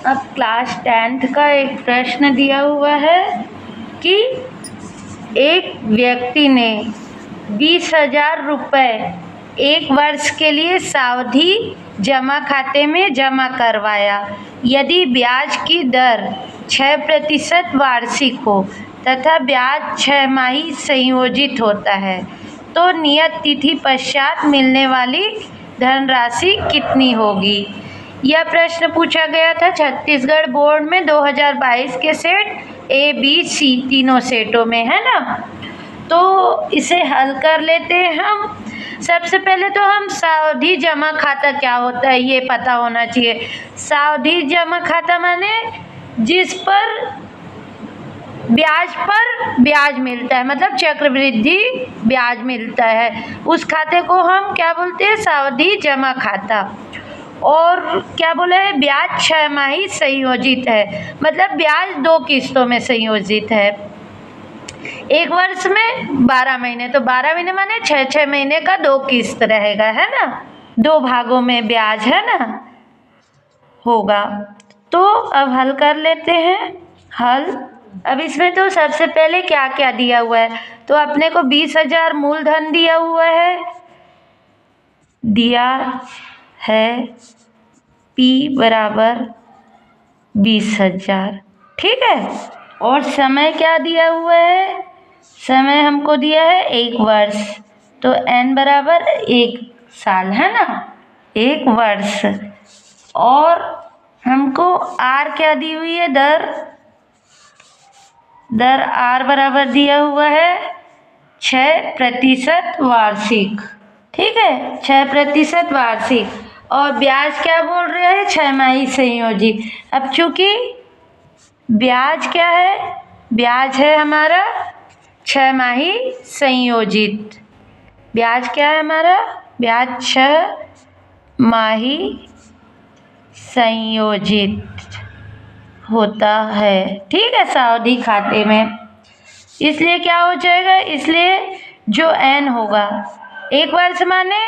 अब class 10th का एक प्रश्न दिया हुआ है कि एक व्यक्ति ने 20,000 रुपये एक वर्ष के लिए सावधि जमा खाते में जमा करवाया। यदि ब्याज की दर 6% वार्षिक हो तथा ब्याज 6 माही संयोजित होता है तो नियत तिथि पश्चात मिलने वाली धनराशि कितनी होगी। यह प्रश्न पूछा गया था छत्तीसगढ़ बोर्ड में 2022 के सेट ए बी सी तीनों सेटों में, है ना। तो इसे हल कर लेते हैं हम। सबसे पहले तो हम सावधि जमा खाता क्या होता है ये पता होना चाहिए। सावधि जमा खाता माने जिस पर ब्याज मिलता है, मतलब चक्रवृद्धि ब्याज मिलता है, उस खाते को हम क्या बोलते हैं, सावधि जमा खाता। और क्या बोला है, ब्याज 6 माही संयोजित है, मतलब ब्याज 2 किस्तों में संयोजित है। एक वर्ष में 12 महीने, तो 12 महीने माने 6 महीने का 2 किस्त रहेगा, है ना। 2 भागों में ब्याज, है ना, होगा। तो अब हल कर लेते हैं। हल अब इसमें तो सबसे पहले क्या क्या दिया हुआ है, तो अपने को 20,000 मूलधन दिया हुआ है, दिया है P बराबर 20,000, ठीक है। और समय क्या दिया हुआ है, समय हमको दिया है 1 वर्ष, तो N बराबर 1 साल, है ना, 1 वर्ष। और हमको R क्या दी हुई है, दर R बराबर दिया हुआ है 6% वार्षिक, ठीक है, 6% वार्षिक। और ब्याज क्या बोल रहे हैं, 6 माही संयोजित। अब चूंकि ब्याज क्या है, ब्याज है हमारा 6 माही संयोजित। ब्याज क्या है हमारा, ब्याज 6 माही संयोजित होता है, ठीक है, सावधि खाते में। इसलिए क्या हो जाएगा, इसलिए जो N होगा, 1 वर्ष माने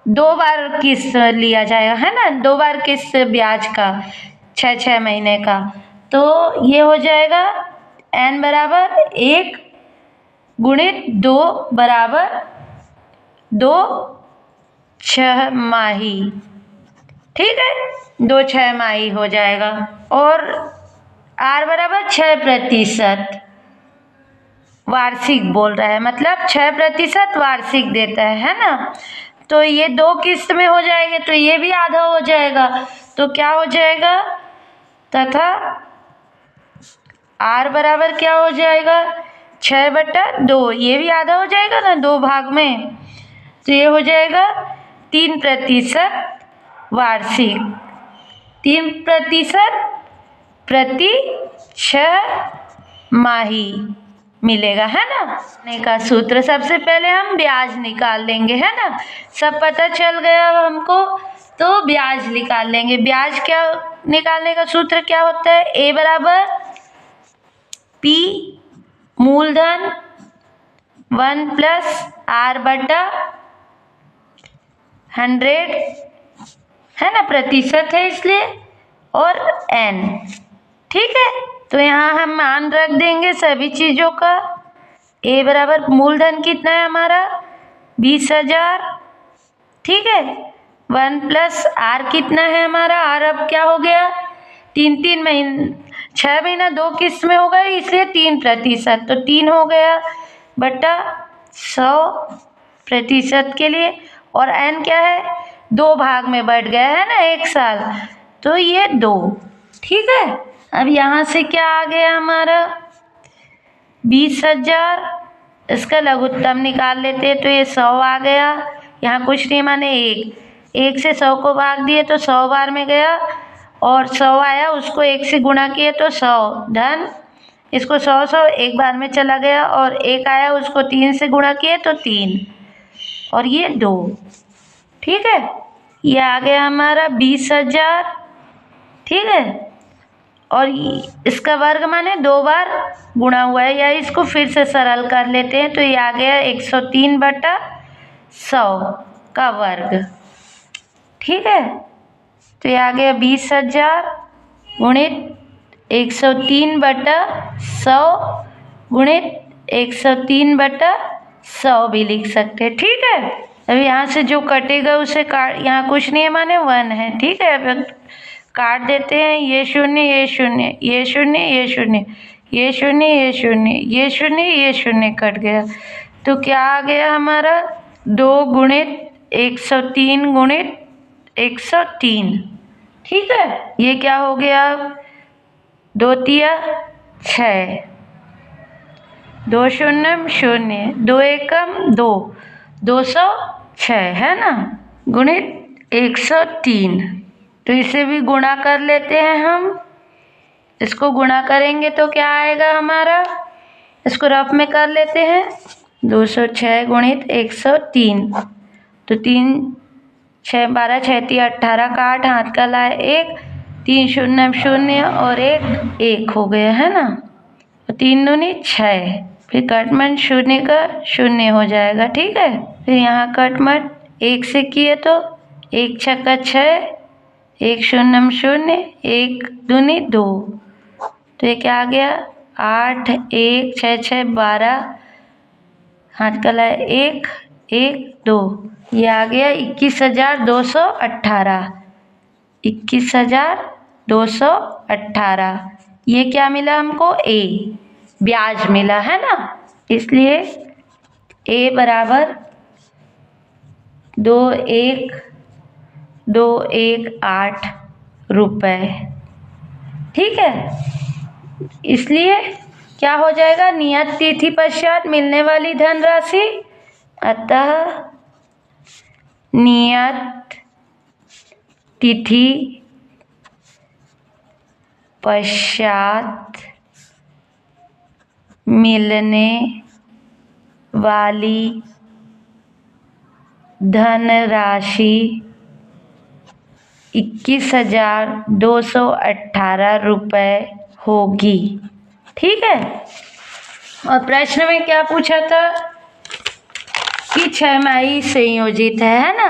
2 बार किस्त लिया जाएगा, है ना, 2 बार किस्त ब्याज का 6 महीने का। तो ये हो जाएगा N बराबर 1 गुणित 2 बराबर 2 6 माही, ठीक है, 2 6 माही हो जाएगा। और R बराबर 6% वार्षिक बोल रहा है, मतलब 6% वार्षिक देता है ना। तो ये 2 किस्त में हो जाएंगे, तो ये भी आधा हो जाएगा, तो क्या हो जाएगा, तथा R बराबर क्या हो जाएगा, 6/2, ये भी आधा हो जाएगा ना 2 भाग में, तो ये हो जाएगा 3% वार्षिक, 3% प्रति 6 माही मिलेगा, है ना। का सूत्र सबसे पहले हम ब्याज निकाल लेंगे, है ना, सब पता चल गया अब हमको, तो ब्याज निकाल लेंगे। ब्याज क्या निकालने का सूत्र क्या होता है, A बराबर P मूलधन 1 + R/100, है ना, प्रतिशत है इसलिए, और N, ठीक है। तो यहाँ हम मान रख देंगे सभी चीज़ों का। A बराबर मूलधन कितना है हमारा, 20,000, ठीक है। 1 + R कितना है हमारा, R अब क्या हो गया, 3 महीने 6 महीना 2 किस्त में होगा, इसलिए 3%, तो 3 हो गया बटा 100% के लिए। और N क्या है, 2 भाग में बढ़ गया है ना, 1 साल, तो ये 2, ठीक है। अब यहाँ से क्या आ गया हमारा, 20,000, इसका लघुत्तम निकाल लेते हैं, तो ये 100 आ गया, यहाँ कुछ नहीं माने 1 से 100 को भाग दिए तो 100 बार में गया, और 100 आया, उसको 1 से गुणा किए तो 100 धन, इसको 100 एक बार में चला गया, और 1 आया, उसको 3 से गुणा किए तो 3, और ये 2, ठीक है। ये आ गया हमारा 20,000, ठीक है। और इसका वर्ग माने 2 बार गुणा हुआ है, या इसको फिर से सरल कर लेते हैं, तो ये आ गया 103/100 का वर्ग, ठीक है। तो ये आ गया 20,000 गुणित 103/100 गुणित 103/100 भी लिख सकते हैं। ठीक है। अब यहाँ से जो कटेगा उसे काट, यहाँ कुछ नहीं है माने 1 है। ठीक है। अब काट देते हैं, ये शून्य ये शून्य ये शून्य ये शून्य ये शून्य ये शून्य ये शून्य ये शून्य कट गया। तो क्या आ गया हमारा 2 गुणित 103 गुणित 103। ठीक है। ये क्या हो गया, 2 तिया 6, 2 शून्य शून्य 2 एकम 2, 206 है ना, गुणित 103। तो इसे भी गुणा कर लेते हैं हम। इसको गुणा करेंगे तो क्या आएगा हमारा, इसको रफ में कर लेते हैं। 206 गुणित 103, तो 3 6 12 6 3 18 का 8 हाथ का लाए 1, 3 शून्य शून्य और 1 1 हो गया है ना। 3 दूनी 6, फिर कटमट शून्य का शून्य हो जाएगा। ठीक है। फिर यहाँ कटमट 1 से किए तो 1 छक्का 6, 1 शून्य शून्य 1 दूनी 2, तो ये क्या आ गया 8 1 6 6 12 हाथ का लाए 1 1 2, ये आ गया 21,218। 21,218 ये क्या मिला हमको, ए ब्याज मिला है ना। इसलिए ए बराबर 21,218 रुपये। ठीक है। इसलिए क्या हो जाएगा, नियत तिथि पश्चात मिलने वाली धनराशि, अतः नियत तिथि पश्चात मिलने वाली धनराशि 21,218 रुपये होगी। ठीक है। और प्रश्न में क्या पूछा था कि छमाही संयोजित है ना।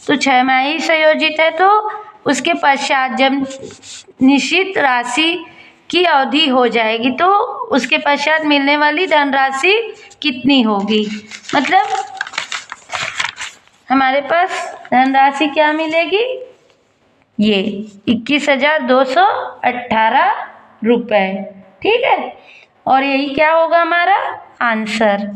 तो छमाही संयोजित है तो उसके पश्चात जब निश्चित राशि की अवधि हो जाएगी तो उसके पश्चात मिलने वाली धनराशि कितनी होगी, मतलब हमारे पास धनराशि क्या मिलेगी, ये 21,218 रुपये। ठीक है। और यही क्या होगा हमारा आंसर।